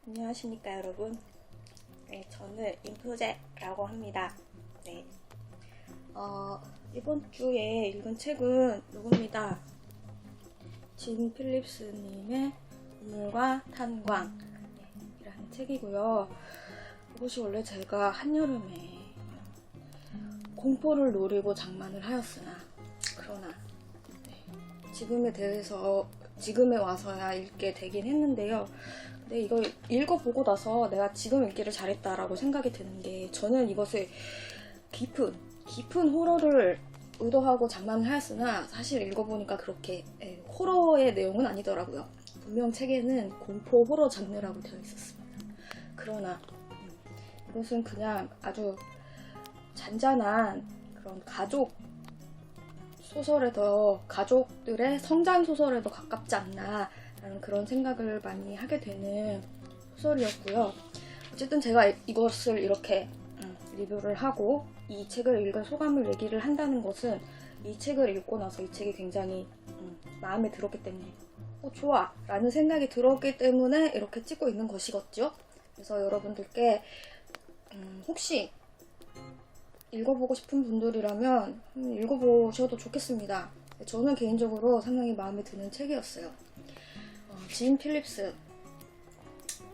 안녕하십니까 여러분. 네, 저는 인프제라고 합니다. 네. 이번 주에 읽은 책은 이겁니다. 진 필립스님의 우물과 탄광 이라는 책이고요. 이것이 원래 제가 한여름에 공포를 노리고 장만을 하였으나 그러나 지금에 와서야 읽게 되긴 했는데요. 근데 이걸 읽어보고 나서 내가 지금 읽기를 잘했다라고 생각이 드는 게, 저는 이것을 깊은 호러를 의도하고 장만을 하였으나 사실 읽어보니까 그렇게 호러의 내용은 아니더라고요. 분명 책에는 공포 호러 장르라고 되어 있었습니다. 그러나 이것은 그냥 아주 잔잔한 그런 가족들의 성장 소설에 더 가깝지 않나 라는 그런 생각을 많이 하게 되는 소설이었고요. 어쨌든 제가 이것을 이렇게 리뷰를 하고 이 책을 읽은 소감을 얘기를 한다는 것은 이 책을 읽고 나서 이 책이 굉장히 마음에 들었기 때문에 좋아 라는 생각이 들었기 때문에 이렇게 찍고 있는 것이겠죠. 그래서 여러분들께 혹시 읽어보고 싶은 분들이라면 읽어보셔도 좋겠습니다. 저는 개인적으로 상당히 마음에 드는 책이었어요. 진 필립스,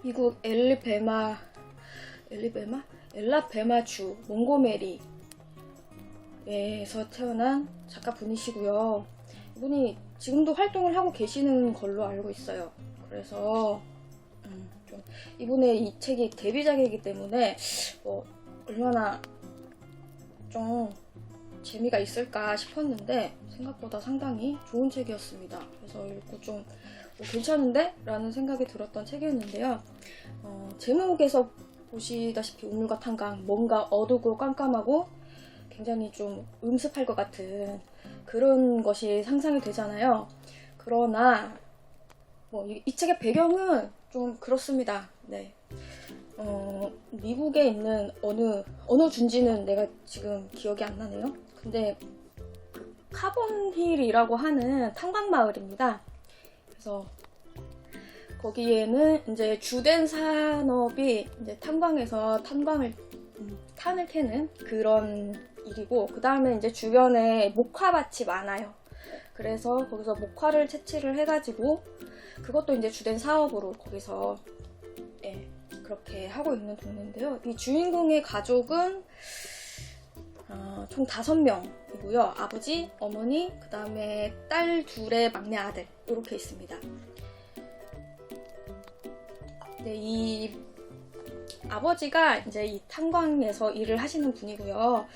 미국 엘라베마주 몽고메리에서 태어난 작가분이시고요. 이분이 지금도 활동을 하고 계시는 걸로 알고 있어요. 그래서 좀 이분의 이 책이 데뷔작이기 때문에 얼마나 좀 재미가 있을까 싶었는데 생각보다 상당히 좋은 책이었습니다. 그래서 읽고 좀 괜찮은데? 라는 생각이 들었던 책이었는데요. 제목에서 보시다시피 우물과 탄광, 뭔가 어둡고 깜깜하고 굉장히 좀 음습할 것 같은 그런 것이 상상이 되잖아요. 그러나 이 책의 배경은 좀 그렇습니다. 네. 미국에 있는 어느 준지는 내가 지금 기억이 안 나네요. 근데 카본힐이라고 하는 탄광마을입니다. 그래서 거기에는 이제 주된 산업이 이제 탄광에서 탄을 캐는 그런 일이고, 그 다음에 이제 주변에 목화밭이 많아요. 그래서 거기서 목화를 채취를 해가지고 그것도 이제 주된 사업으로 거기서 그렇게 하고 있는 동네인데요. 이 주인공의 가족은 총 5명이고요. 아버지, 어머니, 그 다음에 딸 둘의 막내 아들 이렇게 있습니다. 네, 이 아버지가 이제 이 탄광에서 일을 하시는 분이고요.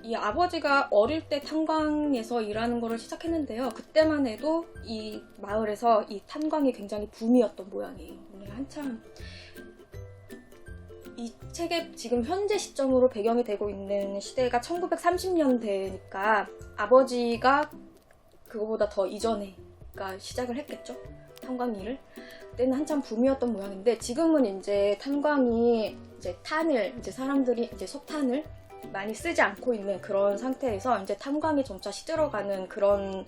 이 아버지가 어릴 때 탄광에서 일하는 거를 시작했는데요. 그때만 해도 이 마을에서 이 탄광이 굉장히 붐이었던 모양이에요. 한참 이 책의 지금 현재 시점으로 배경이 되고 있는 시대가 1930년대니까 아버지가 그거보다 더 이전에 시작을 했겠죠. 탄광 일을. 그때는 한참 붐이었던 모양인데, 지금은 이제 탄광이 이제 사람들이 이제 석탄을 많이 쓰지 않고 있는 그런 상태에서 이제 탄광이 점차 시들어가는 그런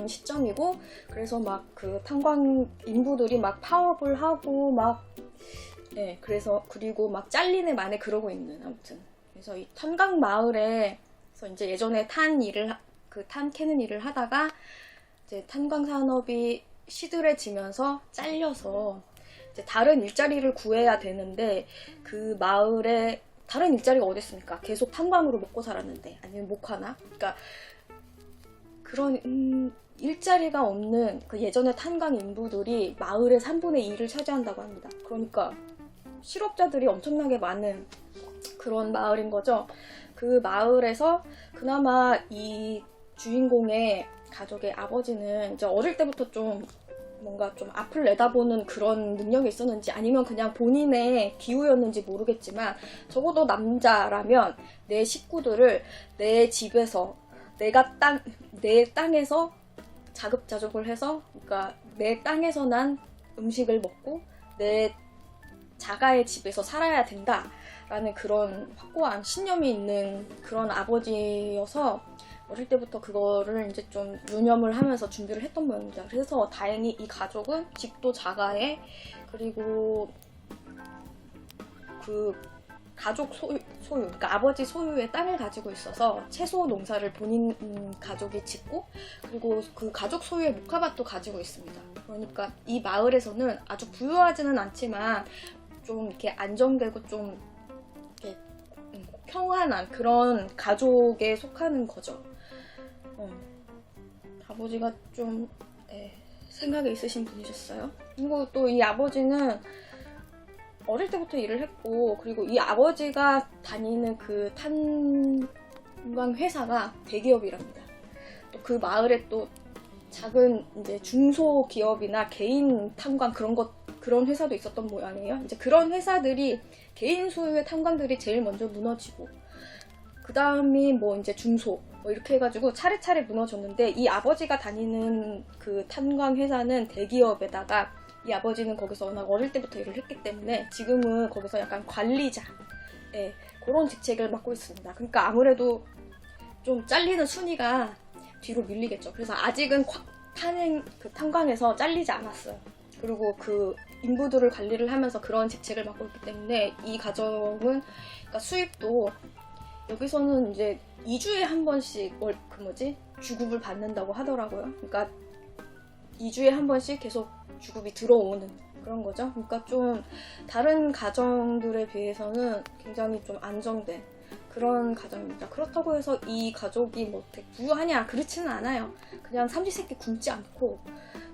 시점이고, 그래서 막 그 탄광 인부들이 막 파업을 하고 그리고 막 잘리네 마네 그러고 있는, 아무튼 그래서 이 탄광 마을에서 이제 예전에 탄 캐는 일을 하다가 이제 탄광 산업이 시들해지면서 잘려서 이제 다른 일자리를 구해야 되는데, 그 마을에 다른 일자리가 어디 있습니까? 계속 탄광으로 먹고 살았는데, 아니면 목화나, 그러니까 그런 일자리가 없는 그 예전의 탄광 인부들이 마을의 3분의 2를 차지한다고 합니다. 그러니까 실업자들이 엄청나게 많은 그런 마을인 거죠. 그 마을에서 그나마 이 주인공의 가족의 아버지는 이제 어릴 때부터 좀 뭔가 좀 앞을 내다보는 그런 능력이 있었는지, 아니면 그냥 본인의 기우였는지 모르겠지만, 적어도 남자라면 내 식구들을 내 집에서 내 땅에서 자급자족을 해서, 그러니까 내 땅에서 난 음식을 먹고 내 자가의 집에서 살아야 된다라는 그런 확고한 신념이 있는 그런 아버지여서 어릴 때부터 그거를 이제 좀 유념을 하면서 준비를 했던 모양입니다. 그래서 다행히 이 가족은 집도 자가에, 그리고 그 가족 소유, 그러니까 아버지 소유의 땅을 가지고 있어서 채소 농사를 본인 가족이 짓고, 그리고 그 가족 소유의 목화밭도 가지고 있습니다. 그러니까 이 마을에서는 아주 부유하지는 않지만 좀 이렇게 안정되고 좀 이렇게 평안한 그런 가족에 속하는 거죠. 아버지가 좀 생각이 있으신 분이셨어요. 그리고 또 이 아버지는 어릴 때부터 일을 했고, 그리고 이 아버지가 다니는 그 탄광 회사가 대기업이랍니다. 또 그 마을에 또 작은 이제 중소기업이나 개인 탄광 그런 회사도 있었던 모양이에요. 이제 그런 회사들이 개인 소유의 탄광들이 제일 먼저 무너지고, 그 다음이 뭐 이제 중소 뭐 이렇게 해가지고 차례차례 무너졌는데, 이 아버지가 다니는 그 탄광 회사는 대기업에다가 이 아버지는 거기서 워낙 어릴 때부터 일을 했기 때문에 지금은 거기서 약간 관리자, 그런 직책을 맡고 있습니다. 그러니까 아무래도 좀 잘리는 순위가 뒤로 밀리겠죠. 그래서 아직은 탄광에서 잘리지 않았어요. 그리고 그 인부들을 관리를 하면서 그런 직책을 맡고 있기 때문에 이 가정은, 그러니까 수입도 여기서는 이제 2주에 한 번씩 주급을 받는다고 하더라고요. 그러니까 2주에 한 번씩 계속 주급이 들어오는 그런 거죠. 그러니까 좀 다른 가정들에 비해서는 굉장히 좀 안정된 그런 가정입니다. 그렇다고 해서 이 가족이 뭐 되게 부유하냐? 그렇지는 않아요. 그냥 삼시세끼 굶지 않고,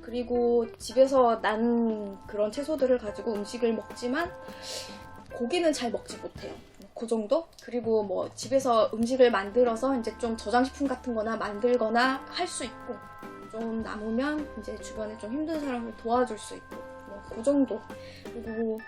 그리고 집에서 난 그런 채소들을 가지고 음식을 먹지만 고기는 잘 먹지 못해요. 그 정도? 그리고 뭐 집에서 음식을 만들어서 이제 좀 저장식품 같은 거나 만들거나 할 수 있고, 좀 남으면 이제 주변에 좀 힘든 사람을 도와줄 수 있고, 뭐 그 정도. 그리고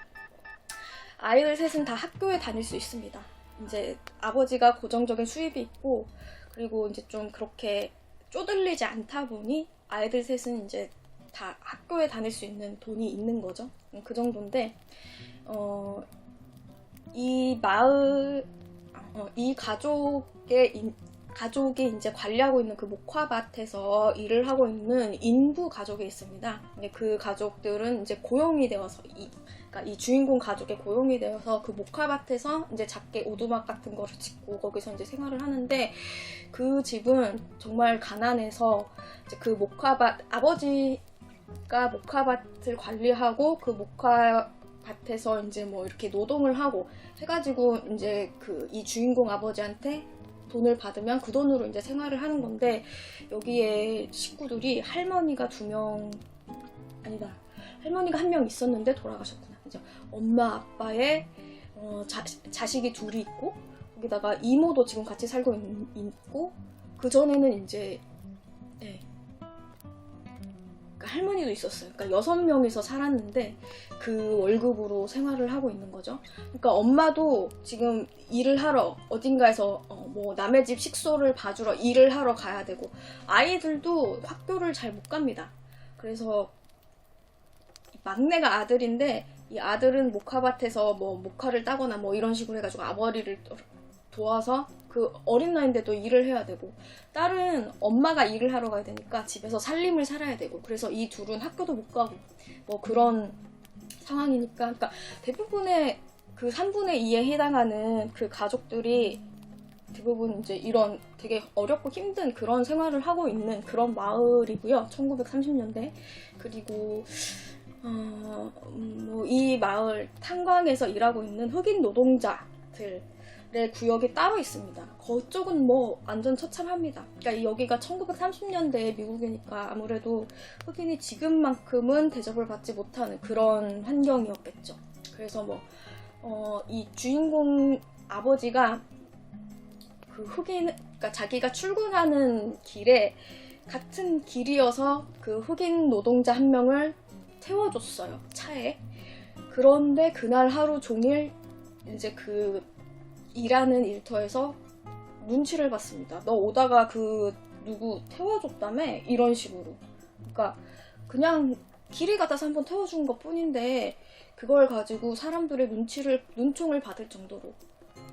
아이들 셋은 다 학교에 다닐 수 있습니다. 이제 아버지가 고정적인 수입이 있고, 그리고 이제 좀 그렇게 쪼들리지 않다 보니 아이들 셋은 이제 다 학교에 다닐 수 있는 돈이 있는 거죠. 그 정도인데, 이 마을, 이 가족이 이제 관리하고 있는 그 목화밭에서 일을 하고 있는 인부 가족이 있습니다. 근데 그 가족들은 이제 고용이 되어서, 그러니까 이 주인공 가족의 고용이 되어서 그 목화밭에서 이제 작게 오두막 같은 거를 짓고 거기서 이제 생활을 하는데, 그 집은 정말 가난해서 이제 그 아버지가 목화밭을 관리하고 그 목화밭에서 이제 뭐 이렇게 노동을 하고 해가지고 이제 이 주인공 아버지한테 돈을 받으면 그 돈으로 이제 생활을 하는 건데, 여기에 식구들이 할머니가 2명, 아니다, 할머니가 1명 있었는데 돌아가셨구나. 이제 엄마 아빠의 자식이 2이 있고, 거기다가 이모도 지금 같이 살고 있고, 그 전에는 이제 그러니까 할머니도 있었어요. 그러니까 6명이서 살았는데 그 월급으로 생활을 하고 있는 거죠. 그러니까 엄마도 지금 일을 하러 어딘가에서 뭐 남의 집 식소를 봐주러 일을 하러 가야 되고, 아이들도 학교를 잘 못 갑니다. 그래서 막내가 아들인데, 이 아들은 목화밭에서 뭐 목화를 따거나 뭐 이런 식으로 해가지고 아버지를 도와서 그 어린 나이인데도 일을 해야 되고, 딸은 엄마가 일을 하러 가야 되니까 집에서 살림을 살아야 되고, 그래서 이 둘은 학교도 못 가고 뭐 그런 상황이니까, 그러니까 대부분의 그 3분의 2에 해당하는 그 가족들이 대부분 이제 이런 되게 어렵고 힘든 그런 생활을 하고 있는 그런 마을이고요. 1930년대. 그리고 뭐 이 마을 탄광에서 일하고 있는 흑인 노동자들의 구역이 따로 있습니다. 그쪽은 뭐 완전 처참합니다. 그러니까 여기가 1930년대 미국이니까 아무래도 흑인이 지금만큼은 대접을 받지 못하는 그런 환경이었겠죠. 그래서 뭐 이 주인공 아버지가 그 그러니까 자기가 출근하는 길에 같은 길이어서 그 흑인 노동자 1명을 태워줬어요, 차에. 그런데 그날 하루 종일 이제 그 일하는 일터에서 눈치를 봤습니다. 너 오다가 그 누구 태워줬다며? 이런 식으로. 그러니까 그냥 길이 같아서 한번 태워준 것 뿐인데 그걸 가지고 사람들의 눈총을 받을 정도로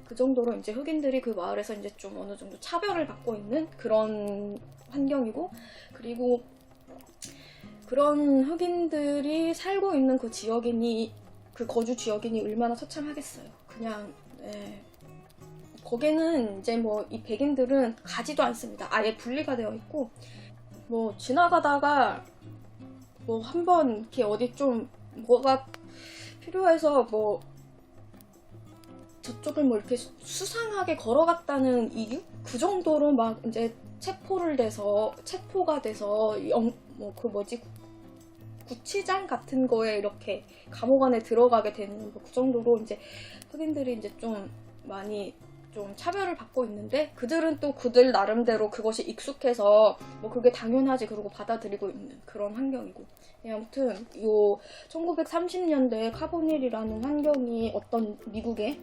그 정도로 이제 흑인들이 그 마을에서 이제 좀 어느 정도 차별을 받고 있는 그런 환경이고, 그리고 그런 흑인들이 살고 있는 그 지역인이, 그 거주 지역인이 얼마나 처참하겠어요. 그냥, 네. 거기는 이제 뭐 이 백인들은 가지도 않습니다. 아예 분리가 되어 있고, 뭐 지나가다가 뭐 한번 이렇게 어디 좀 뭐가 필요해서 뭐 저쪽을 뭐 이렇게 수상하게 걸어갔다는 이유? 그 정도로 막 이제 체포가 돼서 뭐 그 뭐지, 구치장 같은 거에 이렇게 감옥 안에 들어가게 되는 뭐 그 정도로 이제 흑인들이 이제 좀 많이 좀 차별을 받고 있는데, 그들은 또 그들 나름대로 그것이 익숙해서 뭐 그게 당연하지 그러고 받아들이고 있는 그런 환경이고. 네, 아무튼 요 1930년대 카보닐이라는 환경이 어떤 미국의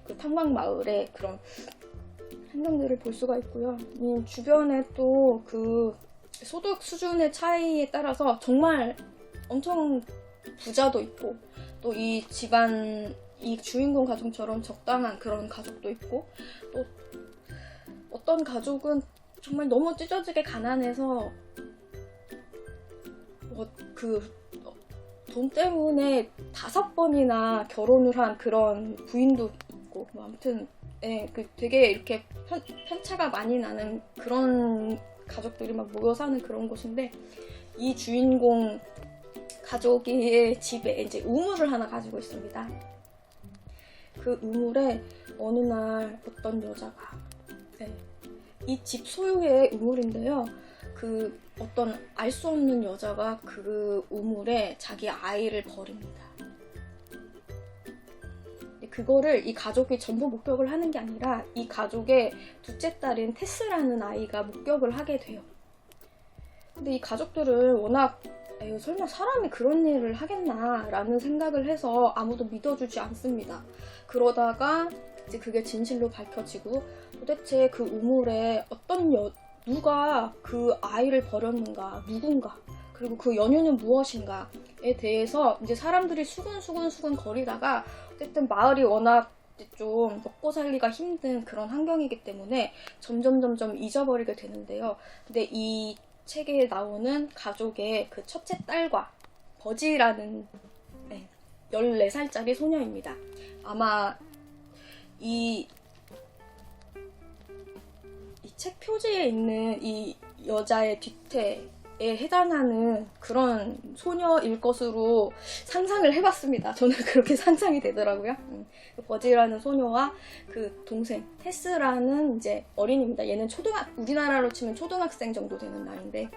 그 탄광 마을의 그런 환경들을 볼 수가 있고요. 주변에 또 그 소득 수준의 차이에 따라서 정말 엄청 부자도 있고, 또 이 집안, 이 주인공 가족처럼 적당한 그런 가족도 있고, 또 어떤 가족은 정말 너무 찢어지게 가난해서 돈 때문에 5번이나 결혼을 한 그런 부인도 있고, 뭐 아무튼 되게 이렇게 편차가 많이 나는 그런 가족들이 막 모여 사는 그런 곳인데, 이 주인공 가족의 집에 이제 우물을 하나 가지고 있습니다. 그 우물에 어느 날 어떤 여자가, 이 집 소유의 우물인데요, 그 어떤 알 수 없는 여자가 그 우물에 자기 아이를 버립니다. 그거를 이 가족이 전부 목격을 하는 게 아니라 이 가족의 둘째 딸인 테스라는 아이가 목격을 하게 돼요. 근데 이 가족들은 워낙 설마 사람이 그런 일을 하겠나 라는 생각을 해서 아무도 믿어주지 않습니다. 그러다가 이제 그게 진실로 밝혀지고, 도대체 그 우물에 누가 그 아이를 버렸는가, 누군가, 그리고 그 연유는 무엇인가에 대해서 이제 사람들이 수근수근 거리다가, 어쨌든 마을이 워낙 좀 먹고 살기가 힘든 그런 환경이기 때문에 점점 잊어버리게 되는데요. 근데 이 책에 나오는 가족의 그 첫째 딸과 버지라는 14살짜리 소녀입니다. 아마 이 책 표지에 있는 이 여자의 뒤태에 해당하는 그런 소녀일 것으로 상상을 해봤습니다. 저는 그렇게 상상이 되더라고요. 버지라는 소녀와 그 동생 테스라는 이제 어린이입니다. 얘는 우리나라로 치면 초등학생 정도 되는 나이인데,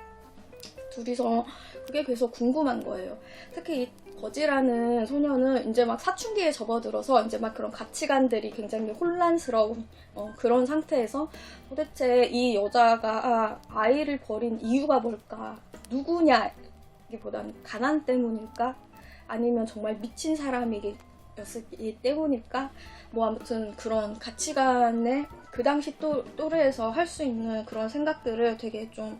둘이서 그게 계속 궁금한 거예요. 특히 이 버지라는 소녀는 이제 막 사춘기에 접어들어서 이제 막 그런 가치관들이 굉장히 혼란스러운 그런 상태에서, 도대체 이 여자가 아이를 버린 이유가 뭘까? 누구냐기보다는 가난 때문일까? 아니면 정말 미친 사람이기 때문일까? 뭐 아무튼 그런 가치관에 그 당시 또래에서 할 수 있는 그런 생각들을 되게 좀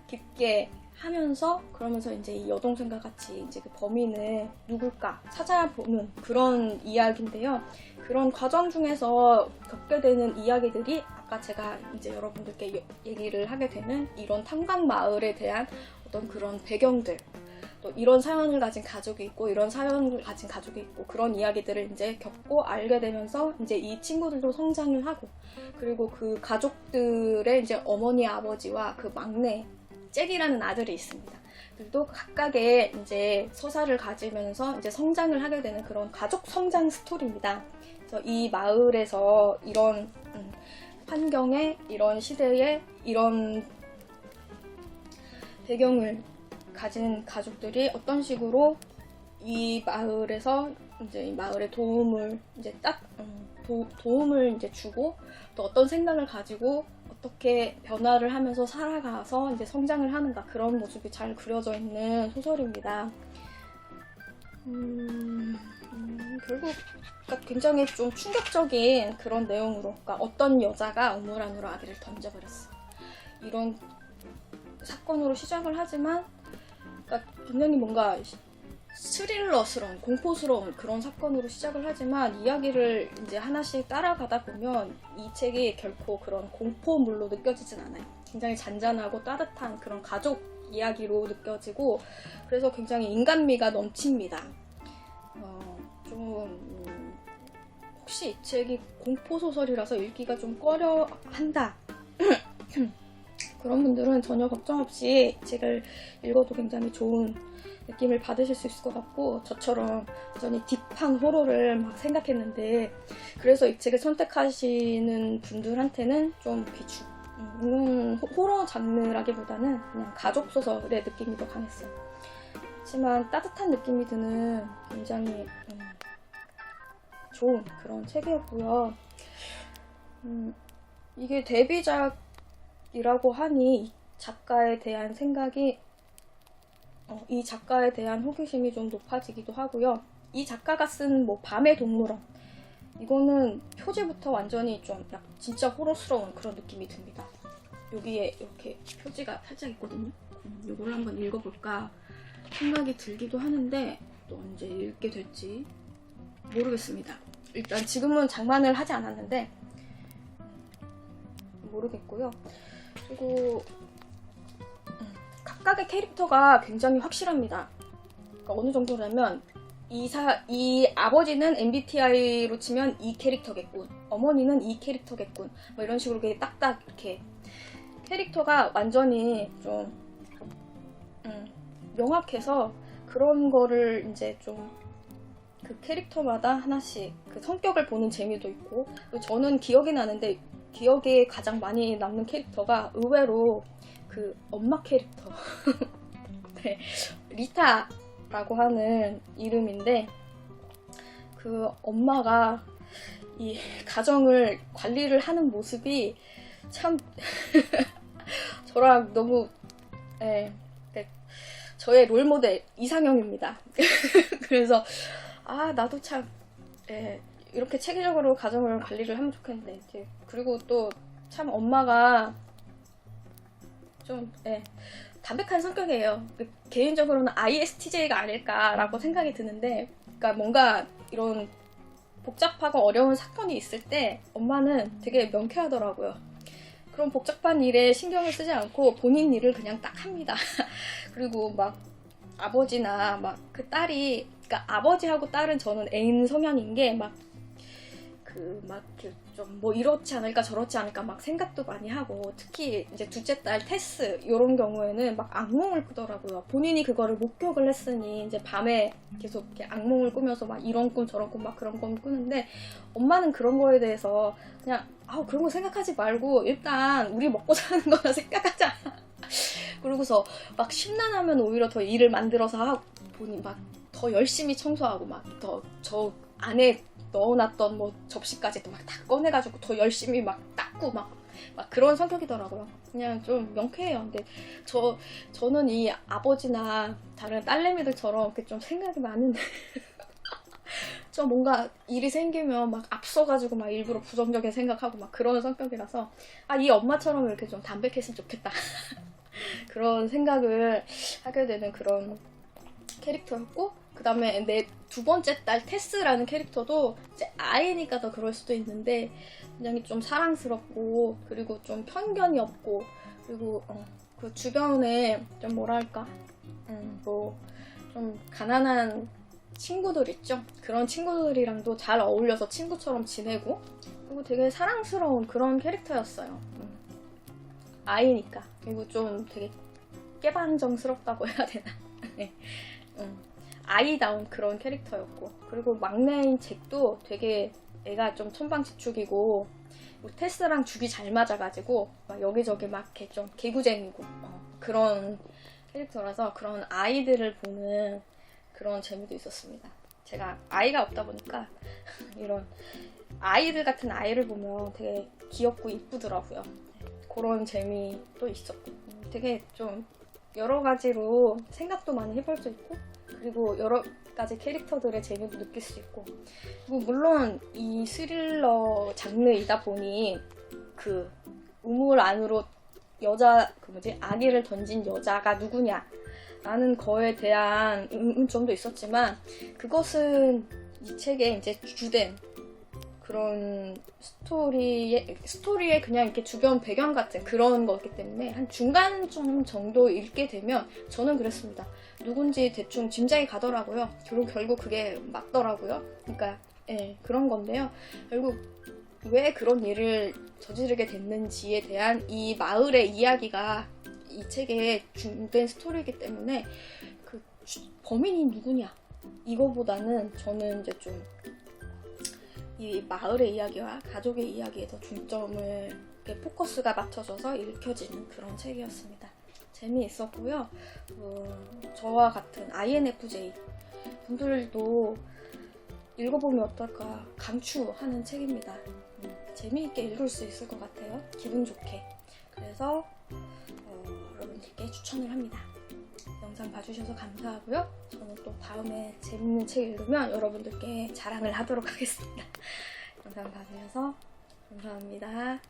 깊게 하면서, 그러면서 이제 이 여동생과 같이 이제 그 범인은 누굴까 찾아보는 그런 이야기인데요. 그런 과정 중에서 겪게 되는 이야기들이 아까 제가 이제 여러분들께 얘기를 하게 되는 이런 탄광 마을에 대한 어떤 그런 배경들, 또 이런 사연을 가진 가족이 있고 이런 사연을 가진 가족이 있고, 그런 이야기들을 이제 겪고 알게 되면서 이제 이 친구들도 성장을 하고, 그리고 그 가족들의 이제 어머니 아버지와 그 막내 잭이라는 아들이 있습니다. 그들도 각각의 이제 서사를 가지면서 이제 성장을 하게 되는 그런 가족 성장 스토리입니다. 그래서 이 마을에서 이런 환경에, 이런 시대에, 이런 배경을 가진 가족들이 어떤 식으로 이 마을에서 이제 이 마을에 도움을 이제 도움을 이제 주고, 또 어떤 생각을 가지고 어떻게 변화를 하면서 살아가서 이제 성장을 하는가, 그런 모습이 잘 그려져 있는 소설입니다. 결국 굉장히 좀 충격적인 그런 내용으로, 그러니까 어떤 여자가 우물 안으로 아기를 던져버렸어, 이런 사건으로 시작을 하지만, 그러니까 분명히 뭔가 스릴러스러운, 공포스러운 그런 사건으로 시작을 하지만 이야기를 이제 하나씩 따라가다 보면 이 책이 결코 그런 공포물로 느껴지진 않아요. 굉장히 잔잔하고 따뜻한 그런 가족 이야기로 느껴지고, 그래서 굉장히 인간미가 넘칩니다. 혹시 이 책이 공포소설이라서 읽기가 좀 꺼려 한다 그런 분들은 전혀 걱정 없이 이 책을 읽어도 굉장히 좋은 느낌을 받으실 수 있을 것 같고, 저처럼 여전히 딥한 호러를 막 생각했는데, 그래서 이 책을 선택하시는 분들한테는 좀 비추. 호러 장르라기보다는 그냥 가족 소설의 느낌이 더 강했어요. 하지만 따뜻한 느낌이 드는 굉장히 좋은 그런 책이었고요. 이게 데뷔작이라고 하니 이 작가에 대한 생각이 이 작가에 대한 호기심이 좀 높아지기도 하고요. 이 작가가 쓴 뭐 밤의 동물원, 이거는 표지부터 완전히 좀 진짜 호러스러운 그런 느낌이 듭니다. 여기에 이렇게 표지가 살짝 있거든요. 이걸 한번 읽어볼까 생각이 들기도 하는데 또 언제 읽게 될지 모르겠습니다. 일단 지금은 장만을 하지 않았는데 모르겠고요. 그리고 각각의 캐릭터가 굉장히 확실합니다. 그러니까 어느 정도냐면 이 아버지는 MBTI로 치면 이 캐릭터겠군, 어머니는 이 캐릭터겠군, 뭐 이런 식으로 딱딱 이렇게 캐릭터가 완전히 좀 명확해서 그런 거를 이제 좀 그 캐릭터마다 하나씩 그 성격을 보는 재미도 있고, 저는 기억이 나는데 기억에 가장 많이 남는 캐릭터가 의외로 그 엄마 캐릭터 네, 리타라고 하는 이름인데, 그 엄마가 이 가정을 관리를 하는 모습이 참 저랑 너무 저의 롤모델 이상형입니다. 그래서 나도 참 이렇게 체계적으로 가정을 관리를 하면 좋겠는데, 그리고 또 참 엄마가 좀 담백한 성격이에요. 개인적으로는 ISTJ가 아닐까라고 생각이 드는데, 그러니까 뭔가 이런 복잡하고 어려운 사건이 있을 때 엄마는 되게 명쾌하더라고요. 그런 복잡한 일에 신경을 쓰지 않고 본인 일을 그냥 딱 합니다. 그리고 막 아버지나 막 그 딸이, 그러니까 아버지하고 딸은 저는 애인 성향인 게 막 좀 뭐 이렇지 않을까 저렇지 않을까 막 생각도 많이 하고, 특히 이제 둘째 딸 테스 이런 경우에는 막 악몽을 꾸더라고요. 본인이 그거를 목격을 했으니 이제 밤에 계속 이렇게 악몽을 꾸면서 막 이런 꿈 저런 꿈 막 그런 꿈 꾸는데, 엄마는 그런 거에 대해서 그냥 그런 거 생각하지 말고 일단 우리 먹고 사는 거나 생각하자. 그러고서 막 심란하면 오히려 더 일을 만들어서 하고 보니 막 더 열심히 청소하고 막 더 저 안에 넣어놨던 뭐 접시까지도 막 다 꺼내가지고 더 열심히 막 닦고 막 그런 성격이더라고요. 그냥 좀 명쾌해요. 근데 저는 이 아버지나 다른 딸내미들처럼 이렇게 좀 생각이 많은데 좀 뭔가 일이 생기면 막 앞서가지고 막 일부러 부정적인 생각하고 막 그런 성격이라서 이 엄마처럼 이렇게 좀 담백했으면 좋겠다. 그런 생각을 하게 되는 그런 캐릭터였고, 그 다음에 내 두 번째 딸 테스라는 캐릭터도 이제 아이니까 더 그럴 수도 있는데 굉장히 좀 사랑스럽고, 그리고 좀 편견이 없고, 그리고 그 주변에 좀 뭐랄까 뭐 좀 가난한 친구들 있죠. 그런 친구들이랑도 잘 어울려서 친구처럼 지내고, 그리고 되게 사랑스러운 그런 캐릭터였어요. 아이니까. 그리고 좀 되게 깨방정스럽다고 해야 되나. 네. 아이다운 그런 캐릭터였고, 그리고 막내인 잭도 되게 애가 좀 천방지축이고 테스랑 죽이 잘 맞아가지고 막 여기저기 막 이렇게 좀 개구쟁이고 그런 캐릭터라서 그런 아이들을 보는 그런 재미도 있었습니다. 제가 아이가 없다 보니까 이런 아이들 같은 아이를 보면 되게 귀엽고 이쁘더라고요. 그런 재미도 있었고, 되게 좀 여러 가지로 생각도 많이 해볼 수 있고, 그리고 여러 가지 캐릭터들의 재미도 느낄 수 있고, 그리고 물론 이 스릴러 장르이다 보니 그 우물 안으로 아기를 던진 여자가 누구냐 라는 거에 대한 의문점도 있었지만 그것은 이 책의 이제 주된 그런 스토리의 그냥 이렇게 주변 배경 같은 그런 거기 때문에 한 중간점 정도 읽게 되면 저는 그랬습니다. 누군지 대충 짐작이 가더라고요. 그리고 결국 그게 맞더라고요. 그러니까 그런 건데요. 결국 왜 그런 일을 저지르게 됐는지에 대한 이 마을의 이야기가 이 책의 중된 스토리이기 때문에 그 범인이 누구냐 이거보다는 저는 이제 좀 이 마을의 이야기와 가족의 이야기에 더 중점을 포커스가 맞춰져서 읽혀지는 그런 책이었습니다. 재미있었고요. 저와 같은 INFJ 분들도 읽어보면 어떨까 강추하는 책입니다. 재미있게 읽을 수 있을 것 같아요. 기분 좋게. 그래서 여러분들께 추천을 합니다. 영상 봐주셔서 감사하고요. 저는 또 다음에 재밌는 책 읽으면 여러분들께 자랑을 하도록 하겠습니다. 영상 봐주셔서 감사합니다.